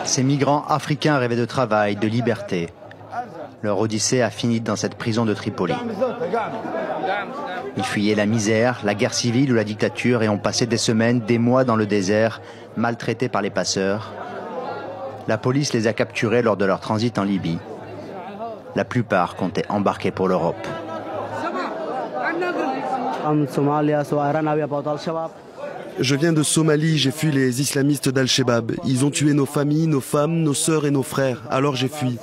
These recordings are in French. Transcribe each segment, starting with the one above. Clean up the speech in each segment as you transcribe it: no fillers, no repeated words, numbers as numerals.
Ces migrants africains rêvaient de travail, de liberté. Leur odyssée a fini dans cette prison de Tripoli. Ils fuyaient la misère, la guerre civile ou la dictature et ont passé des semaines, des mois dans le désert, maltraités par les passeurs. La police les a capturés lors de leur transit en Libye. La plupart comptaient embarquer pour l'Europe. Je viens de Somalie, j'ai fui les islamistes d'Al-Shabaab. Ils ont tué nos familles, nos femmes, nos sœurs et nos frères. Alors j'ai fui.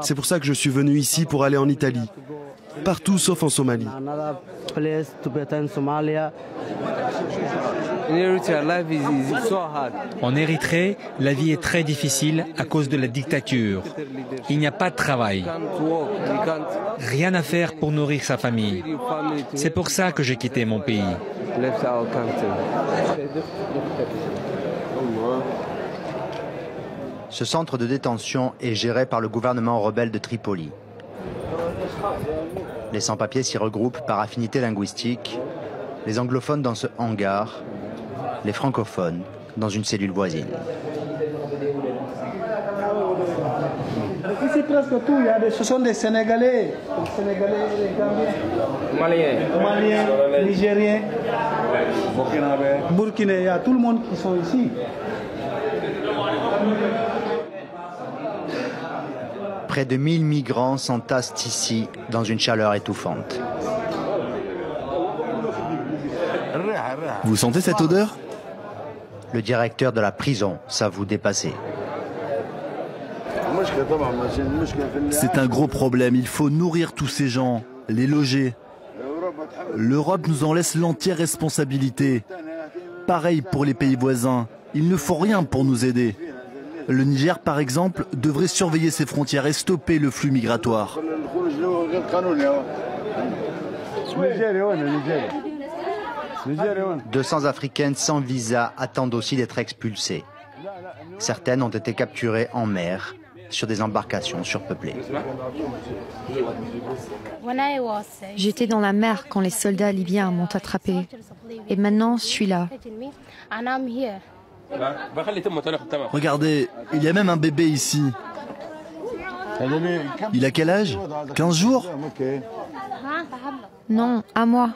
C'est pour ça que je suis venu ici pour aller en Italie. Partout sauf en Somalie. En Érythrée, la vie est très difficile à cause de la dictature. Il n'y a pas de travail. Rien à faire pour nourrir sa famille. C'est pour ça que j'ai quitté mon pays. Ce centre de détention est géré par le gouvernement rebelle de Tripoli. Les sans-papiers s'y regroupent par affinité linguistique, les anglophones dans ce hangar, les francophones dans une cellule voisine. Ici presque tout, ce sont des Sénégalais, les Gambiens, Maliens, Nigériens, Burkinabés, il y a tout le monde qui sont ici. Près de 1000 migrants s'entassent ici dans une chaleur étouffante. Vous sentez cette odeur? Le directeur de la prison s'avoue dépassé. C'est un gros problème, il faut nourrir tous ces gens, les loger. L'Europe nous en laisse l'entière responsabilité. Pareil pour les pays voisins, ils ne font rien pour nous aider. Le Niger, par exemple, devrait surveiller ses frontières et stopper le flux migratoire. 200 Africaines sans visa attendent aussi d'être expulsées. Certaines ont été capturées en mer, sur des embarcations surpeuplées. J'étais dans la mer quand les soldats libyens m'ont attrapé. Et maintenant, je suis là. Regardez, il y a même un bébé ici. Il a quel âge? 15 jours? Non, à moi.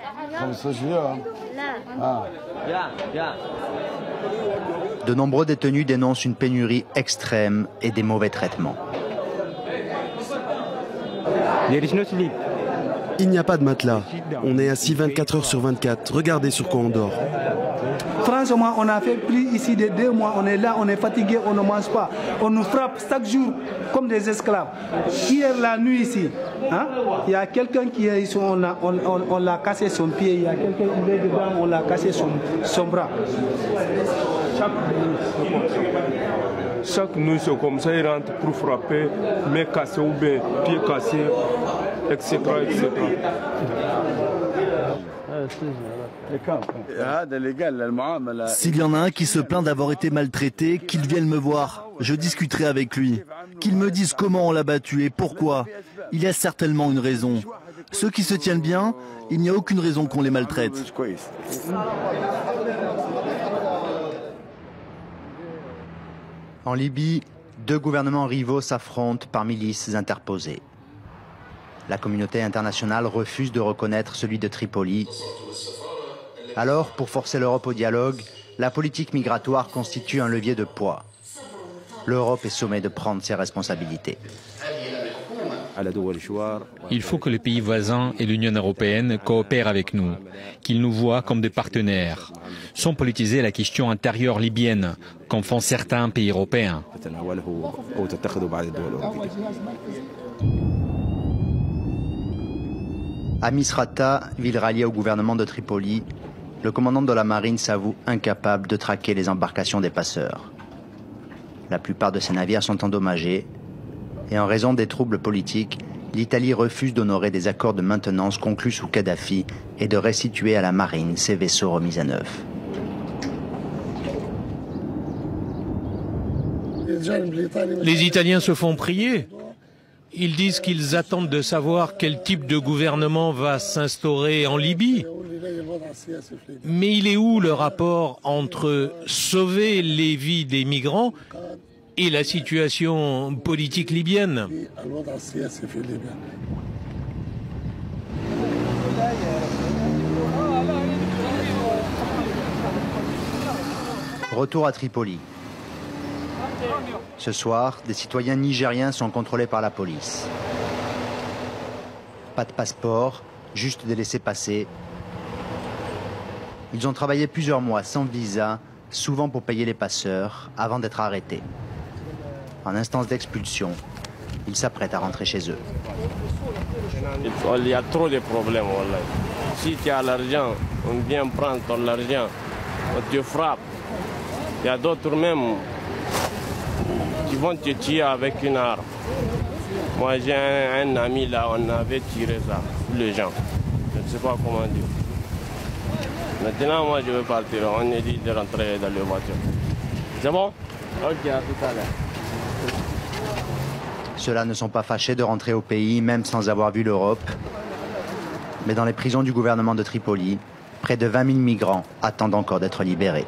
De nombreux détenus dénoncent une pénurie extrême et des mauvais traitements. Il n'y a pas de matelas. On est assis 24 heures sur 24. Regardez sur quoi on dort. Franchement, on a fait plus ici de 2 mois. On est là, on est fatigué, on ne mange pas. On nous frappe chaque jour comme des esclaves. Hier, la nuit ici, hein, il y a quelqu'un qui est ici, on l'a cassé son pied. Il y a quelqu'un qui est dedans, on l'a cassé son bras. Chaque nuit, c'est comme ça, ils rentrent pour frapper, main cassée ou bien pied cassé, etc. etc. S'il y en a un qui se plaint d'avoir été maltraité, qu'il vienne me voir. Je discuterai avec lui. Qu'il me dise comment on l'a battu et pourquoi. Il y a certainement une raison. Ceux qui se tiennent bien, il n'y a aucune raison qu'on les maltraite. En Libye, 2 gouvernements rivaux s'affrontent par milices interposées. La communauté internationale refuse de reconnaître celui de Tripoli. Alors, pour forcer l'Europe au dialogue, la politique migratoire constitue un levier de poids. L'Europe est sommée de prendre ses responsabilités. Il faut que les pays voisins et l'Union européenne coopèrent avec nous, qu'ils nous voient comme des partenaires, sans politiser la question intérieure libyenne, comme font certains pays européens. À Misrata, ville ralliée au gouvernement de Tripoli, le commandant de la marine s'avoue incapable de traquer les embarcations des passeurs. La plupart de ces navires sont endommagés et en raison des troubles politiques, l'Italie refuse d'honorer des accords de maintenance conclus sous Kadhafi et de restituer à la marine ses vaisseaux remis à neuf. Les Italiens se font prier. Ils disent qu'ils attendent de savoir quel type de gouvernement va s'instaurer en Libye. Mais il est où le rapport entre sauver les vies des migrants et la situation politique libyenne? Retour à Tripoli. Ce soir, des citoyens nigériens sont contrôlés par la police. Pas de passeport, juste des laissez-passer. Ils ont travaillé plusieurs mois sans visa, souvent pour payer les passeurs, avant d'être arrêtés. En instance d'expulsion, ils s'apprêtent à rentrer chez eux. Il y a trop de problèmes. Voilà. Si tu as l'argent, on vient prendre ton argent, on te frappe. Il y a d'autres même qui vont te tuer avec une arme. Moi j'ai un ami là, on avait tiré ça, les gens. Je ne sais pas comment dire. Maintenant moi je veux partir, on est dit de rentrer dans la voiture. C'est bon? Ok, à tout à l'heure. Ceux-là ne sont pas fâchés de rentrer au pays, même sans avoir vu l'Europe. Mais dans les prisons du gouvernement de Tripoli, près de 20 000 migrants attendent encore d'être libérés.